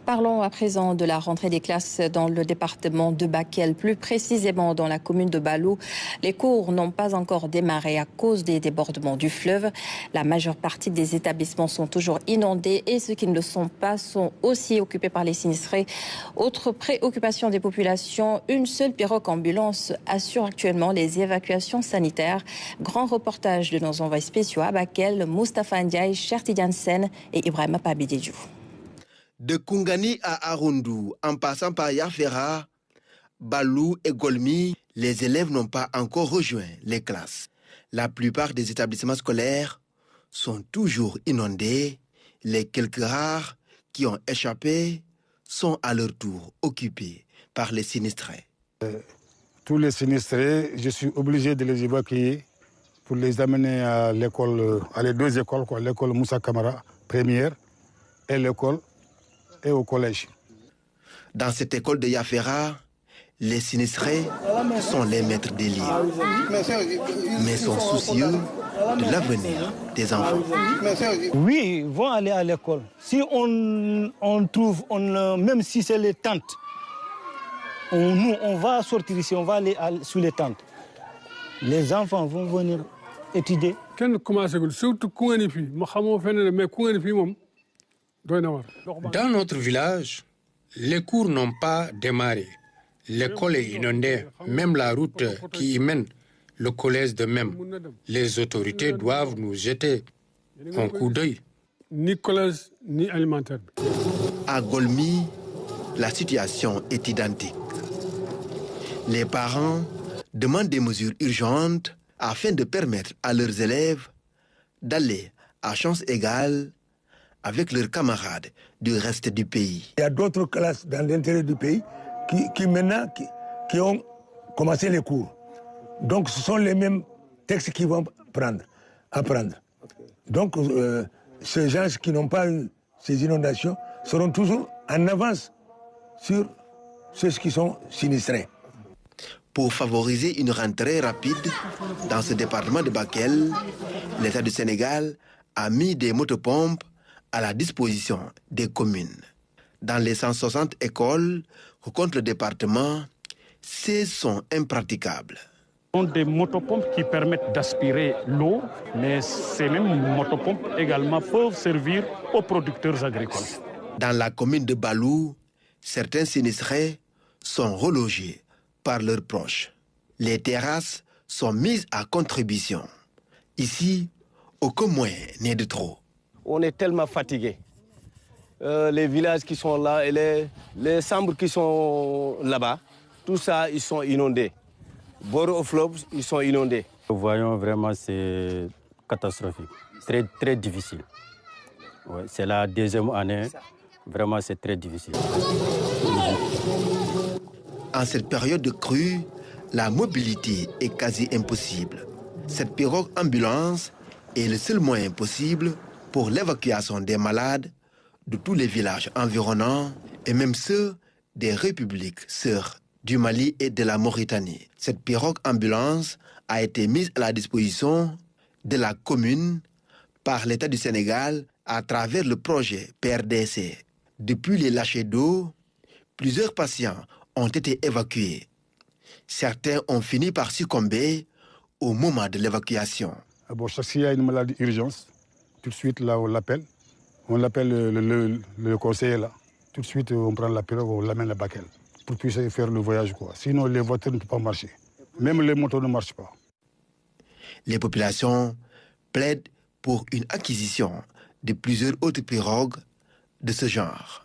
Parlons à présent de la rentrée des classes dans le département de Bakel, plus précisément dans la commune de Balou. Les cours n'ont pas encore démarré à cause des débordements du fleuve. La majeure partie des établissements sont toujours inondés et ceux qui ne le sont pas sont aussi occupés par les sinistrés. Autre préoccupation des populations, une seule pirogue ambulance assure actuellement les évacuations sanitaires. Grand reportage de nos envoyés spéciaux à Bakel, Moustapha Ndiaye, Chertidiane Sen et Ibrahima Pabididjou. De Koungani à Arundu, en passant par Yafera, Balou et Golmi, les élèves n'ont pas encore rejoint les classes. La plupart des établissements scolaires sont toujours inondés. Les quelques rares qui ont échappé sont à leur tour occupés par les sinistrés. Tous les sinistrés, je suis obligé de les évacuer pour les amener à l'école, à les deux écoles, l'école Moussa Kamara première et l'école et au collège. Dans cette école de Yafera, les sinistrés sont les maîtres des livres, mais sont soucieux de l'avenir des enfants. Oui, ils vont aller à l'école. Si on trouve, même si c'est les tentes, on va sortir ici, on va aller sous les tentes. Les enfants vont venir étudier. Dans notre village, les cours n'ont pas démarré. L'école est inondée, même la route qui y mène, le collège de même. Les autorités doivent nous jeter un coup d'œil. Ni collège, ni alimentaire. À Golmi, la situation est identique. Les parents demandent des mesures urgentes afin de permettre à leurs élèves d'aller à chance égale avec leurs camarades du reste du pays. Il y a d'autres classes dans l'intérieur du pays qui ont commencé les cours. Donc ce sont les mêmes textes qu'ils vont apprendre. Donc ces gens qui n'ont pas eu ces inondations seront toujours en avance sur ceux qui sont sinistrés. Pour favoriser une rentrée rapide dans ce département de Bakel, l'État du Sénégal a mis des motopompes à la disposition des communes. Dans les 160 écoles que compte le département, 16 sont impraticables. Ce sont des motopompes qui permettent d'aspirer l'eau, mais ces mêmes motopompes également peuvent servir aux producteurs agricoles. Dans la commune de Balou, certains sinistrés sont relogés par leurs proches. Les terrasses sont mises à contribution. Ici, aucun moyen n'est de trop. On est tellement fatigués. Les villages qui sont là et les chambres qui sont là-bas, tout ça, ils sont inondés. Bord au fleuve, ils sont inondés. Nous voyons vraiment, c'est catastrophique, très, très difficile. Ouais, c'est la deuxième année, vraiment c'est très difficile. En cette période de crue, la mobilité est quasi impossible. Cette pirogue ambulance est le seul moyen possible pour l'évacuation des malades de tous les villages environnants et même ceux des républiques sœurs du Mali et de la Mauritanie. Cette pirogue ambulance a été mise à la disposition de la commune par l'État du Sénégal à travers le projet PRDC. Depuis les lâchers d'eau, plusieurs patients ont été évacués. Certains ont fini par succomber au moment de l'évacuation. S'il y a une maladie d'urgence, tout de suite là on l'appelle. On l'appelle le conseiller là. Tout de suite on prend la pirogue, on l'amène à Bakel pour pouvoir faire le voyage. Sinon les voitures ne peuvent pas marcher. Même les motos ne marchent pas. Les populations plaident pour une acquisition de plusieurs autres pirogues de ce genre.